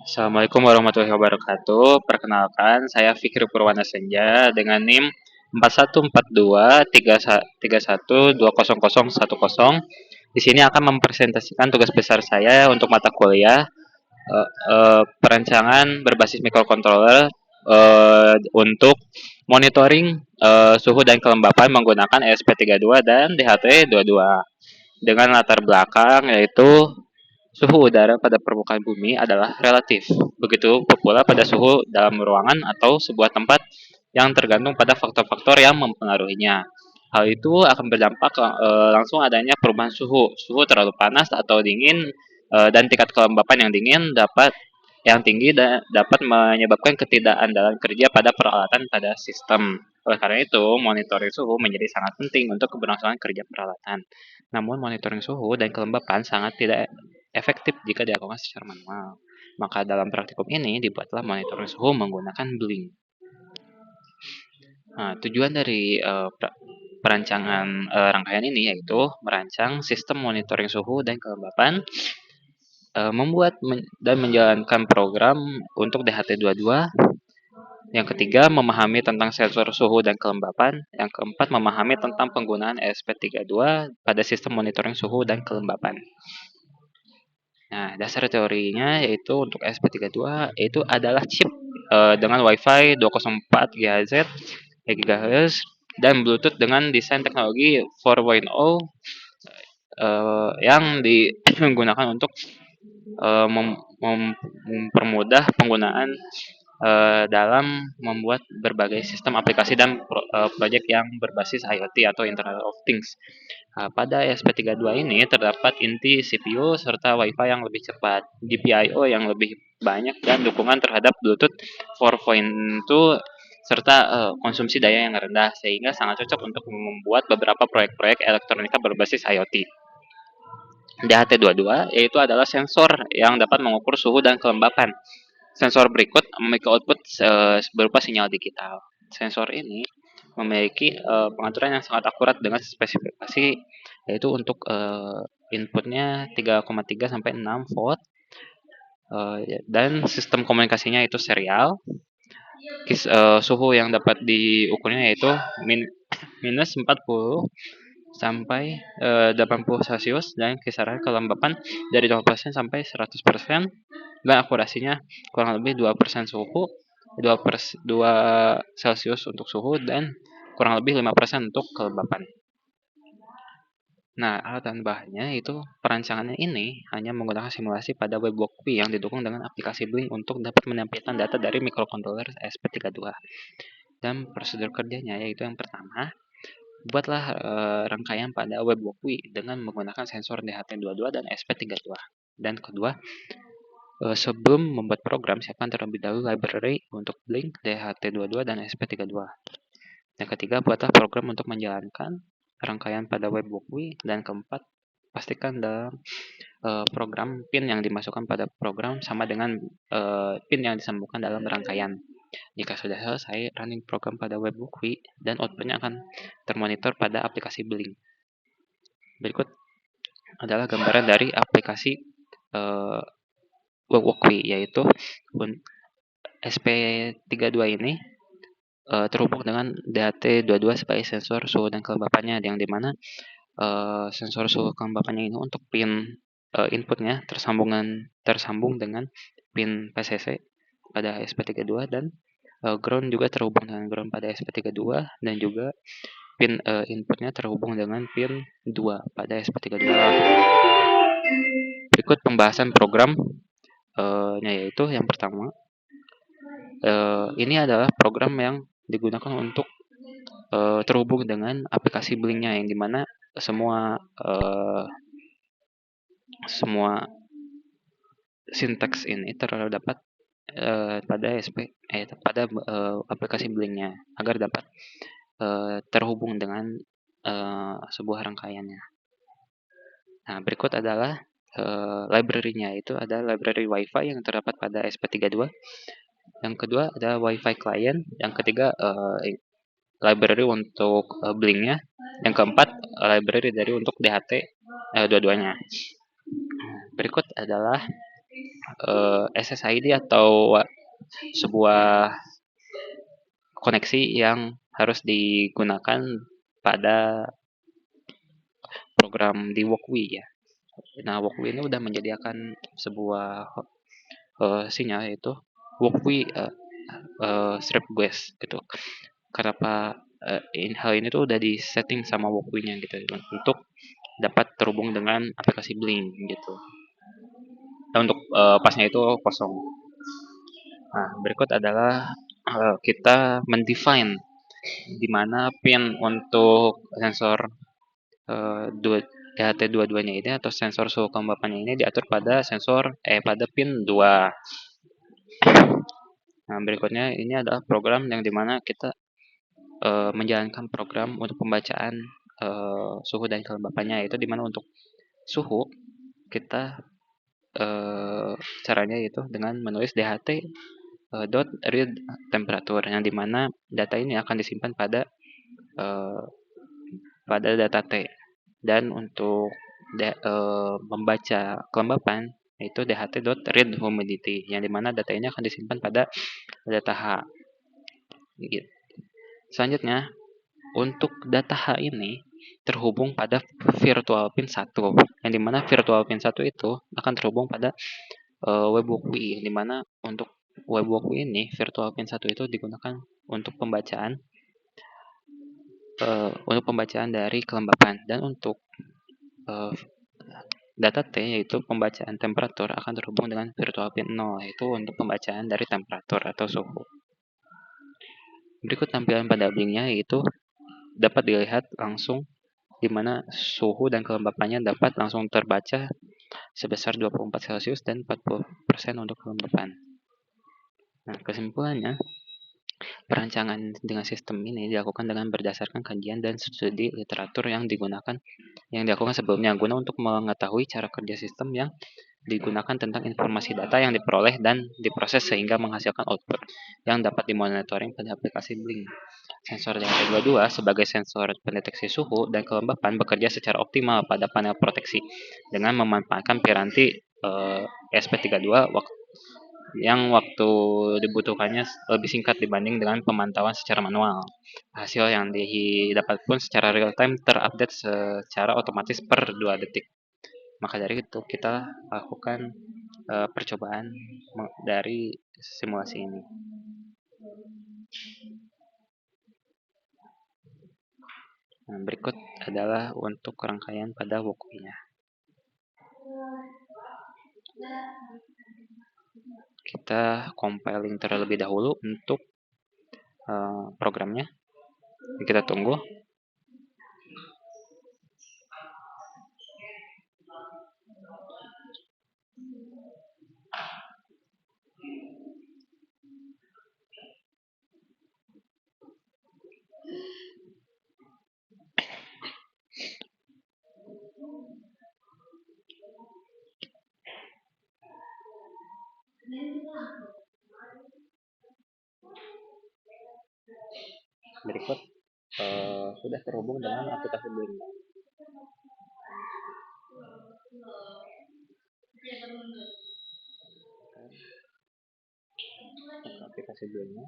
Assalamualaikum warahmatullahi wabarakatuh. Perkenalkan, saya Fikri Purwana Senja dengan NIM 414231200010. Di sini akan mempresentasikan tugas besar saya untuk mata kuliah perancangan berbasis microcontroller untuk monitoring suhu dan kelembapan menggunakan ESP32 dan DHT22 dengan latar belakang yaitu suhu udara pada permukaan bumi adalah relatif. Begitu pula pada suhu dalam ruangan atau sebuah tempat yang tergantung pada faktor-faktor yang mempengaruhinya. Hal itu akan berdampak langsung adanya perubahan suhu. Suhu terlalu panas atau dingin dan tingkat kelembapan yang tinggi dapat menyebabkan ketidakandalan kerja pada peralatan pada sistem. Oleh karena itu, monitoring suhu menjadi sangat penting untuk keberlangsungan kerja peralatan. Namun, monitoring suhu dan kelembapan sangat tidak efektif jika dilakukan secara manual. Maka dalam praktikum ini dibuatlah monitoring suhu menggunakan Blink. Nah, tujuan dari perancangan rangkaian ini yaitu merancang sistem monitoring suhu dan kelembapan, membuat dan menjalankan program untuk DHT22. Yang ketiga, memahami tentang sensor suhu dan kelembapan. Yang keempat, memahami tentang penggunaan ESP32 pada sistem monitoring suhu dan kelembapan. Nah, dasar teorinya yaitu untuk ESP32 itu adalah chip dengan Wi-Fi 204 GHz dan Bluetooth dengan desain teknologi 4.0 yang digunakan untuk mempermudah penggunaan dalam membuat berbagai sistem aplikasi dan proyek yang berbasis IoT atau Internet of Things. Pada ESP32 ini terdapat inti CPU serta Wi-Fi yang lebih cepat, GPIO yang lebih banyak, dan dukungan terhadap Bluetooth 4.2 serta konsumsi daya yang rendah, sehingga sangat cocok untuk membuat beberapa proyek-proyek elektronika berbasis IoT. DHT22 yaitu adalah sensor yang dapat mengukur suhu dan kelembapan. Sensor berikut memiliki output berupa sinyal digital. Sensor ini memiliki pengaturan yang sangat akurat dengan spesifikasi yaitu untuk inputnya 3,3 sampai 6 volt dan sistem komunikasinya itu serial. Suhu yang dapat diukurnya yaitu minus 40 sampai 80 Celcius dan kisaran kelembapan dari 0% sampai 100% dan akurasinya kurang lebih 2% suhu, 2 Celcius untuk suhu dan kurang lebih 5% untuk kelembapan. Nah, alat dan bahannya itu perancangannya ini hanya menggunakan simulasi pada WebWorkWe yang didukung dengan aplikasi Blink untuk dapat menampilkan data dari microcontroller ESP32. Dan prosedur kerjanya yaitu yang pertama, buatlah rangkaian pada WebWorkWe dengan menggunakan sensor DHT22 dan ESP32. Dan kedua, sebelum membuat program, siapkan terlebih dahulu library untuk Blink, DHT22, dan ESP32. Yang ketiga, buatlah program untuk menjalankan rangkaian pada WebWorkWe. Dan keempat, pastikan dalam program pin yang dimasukkan pada program sama dengan pin yang disambungkan dalam rangkaian. Jika sudah selesai running program pada WebWorkWe dan outputnya akan termonitor pada aplikasi Blink. Berikut adalah gambaran dari aplikasi WebWorkWe, yaitu SP32 ini terhubung dengan DHT22 sebagai sensor suhu dan kelembapannya, yang dimana sensor suhu kelembapannya ini untuk pin inputnya tersambung dengan pin PCC pada SP32 dan ground juga terhubung dengan ground pada SP32 dan juga pin inputnya terhubung dengan pin 2 pada SP32. Berikut pembahasan program yaitu yang pertama, ini adalah program yang digunakan untuk terhubung dengan aplikasi Blink-nya, yang dimana semua sinteks ini terdapat pada aplikasi Blink-nya agar dapat terhubung dengan sebuah rangkaiannya. Nah, berikut adalah library-nya, itu ada library Wi-Fi yang terdapat pada SP32. Yang kedua ada Wi-Fi client. Yang ketiga library untuk Blink-nya. Yang keempat library dari untuk DHT dua-duanya. Berikut adalah SSID atau sebuah koneksi yang harus digunakan pada program di Walkwi ya. Nah, Walkwi ini udah menyediakan sebuah sinyal, yaitu Walkwi strip guest gitu. Kenapa hal ini tuh udah di setting sama Walkwi-nya gitu untuk dapat terhubung dengan aplikasi Blink gitu. Dan untuk pasnya itu kosong. Nah, berikut adalah kita mendefine di mana pin untuk sensor DHT22-nya ini atau sensor suhu kelembapannya ini diatur pada pada pin 2. Nah, berikutnya ini adalah program yang dimana kita menjalankan program untuk pembacaan suhu dan kelembapannya, yaitu dimana untuk suhu kita caranya itu dengan menulis DHT dot read temperature, yang dimana data ini akan disimpan pada data T. Dan untuk membaca kelembapan itu DHT.read humidity, yang dimana data ini akan disimpan pada data H. Gitu. Selanjutnya, untuk data H ini terhubung pada virtual pin 1, yang dimana virtual pin 1 itu akan terhubung pada WebWalkWi, yang dimana untuk WebWalkWi ini virtual pin 1 itu digunakan untuk pembacaan dari kelembapan, dan untuk data T yaitu pembacaan temperatur akan terhubung dengan virtual pin 0, yaitu untuk pembacaan dari temperatur atau suhu. Berikut tampilan pada Blink-nya, yaitu dapat dilihat langsung di mana suhu dan kelembapannya dapat langsung terbaca sebesar 24 Celcius dan 40% untuk kelembapan. Nah, kesimpulannya, perancangan dengan sistem ini dilakukan dengan berdasarkan kajian dan studi literatur yang dilakukan sebelumnya, guna untuk mengetahui cara kerja sistem yang digunakan tentang informasi data yang diperoleh dan diproses sehingga menghasilkan output yang dapat dimonitoring pada aplikasi Blink. Sensor DHT22 sebagai sensor pendeteksi suhu dan kelembapan bekerja secara optimal pada panel proteksi dengan memanfaatkan piranti ESP32 yang waktu dibutuhkannya lebih singkat dibanding dengan pemantauan secara manual. Hasil yang didapat pun secara real time terupdate secara otomatis per 2 detik. Maka dari itu kita lakukan percobaan dari simulasi ini. Nah, berikut adalah untuk rangkaian pada Walkwi-nya. Kita compiling terlebih dahulu untuk programnya. Kita tunggu. Berikut sudah terhubung dengan aplikasi Blink. Aplikasi Blink-nya.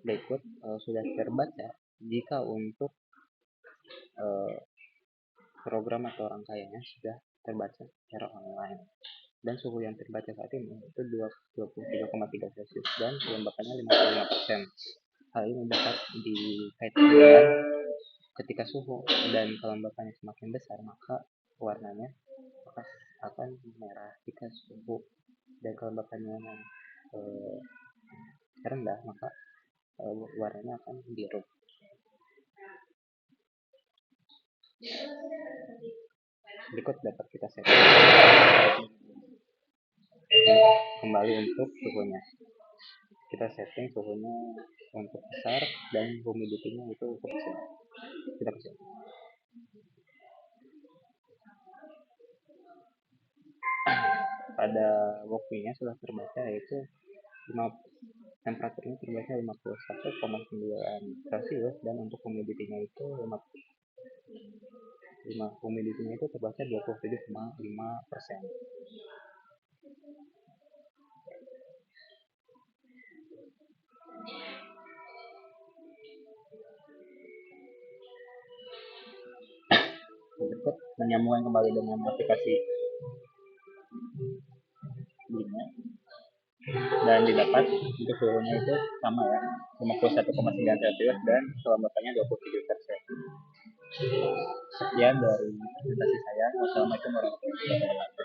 Berikut sudah terbaca jika untuk program atau rangkaiannya sudah terbaca secara online, dan suhu yang terbaca saat ini itu 23,3 Celcius dan kelembapannya 55%. Hal ini dapat dikaitkan dengan ketika suhu dan kelembapannya semakin besar, maka warnanya akan merah. Jika suhu dan kelembapannya rendah, maka warnanya akan biru. Berikut dapat kita setting kembali untuk suhunya. Kita setting suhunya untuk besar dan humidity-nya itu untuk kecil. Kita kecil. pada walkwinya sudah terbaca yaitu 5, temperaturnya terbaca 51,9 Celcius, dan untuk humidity-nya itu 5 humidity-nya itu terbaca 27,5%. Berikut menyambungkan kembali dengan aplikasi Blink, dan didapat untuk suhunya itu sama ya, 51,9 Celcius, dan kelembapannya 27%. Sekian dari presentasi saya. Wassalamualaikum warahmatullahi wabarakatuh.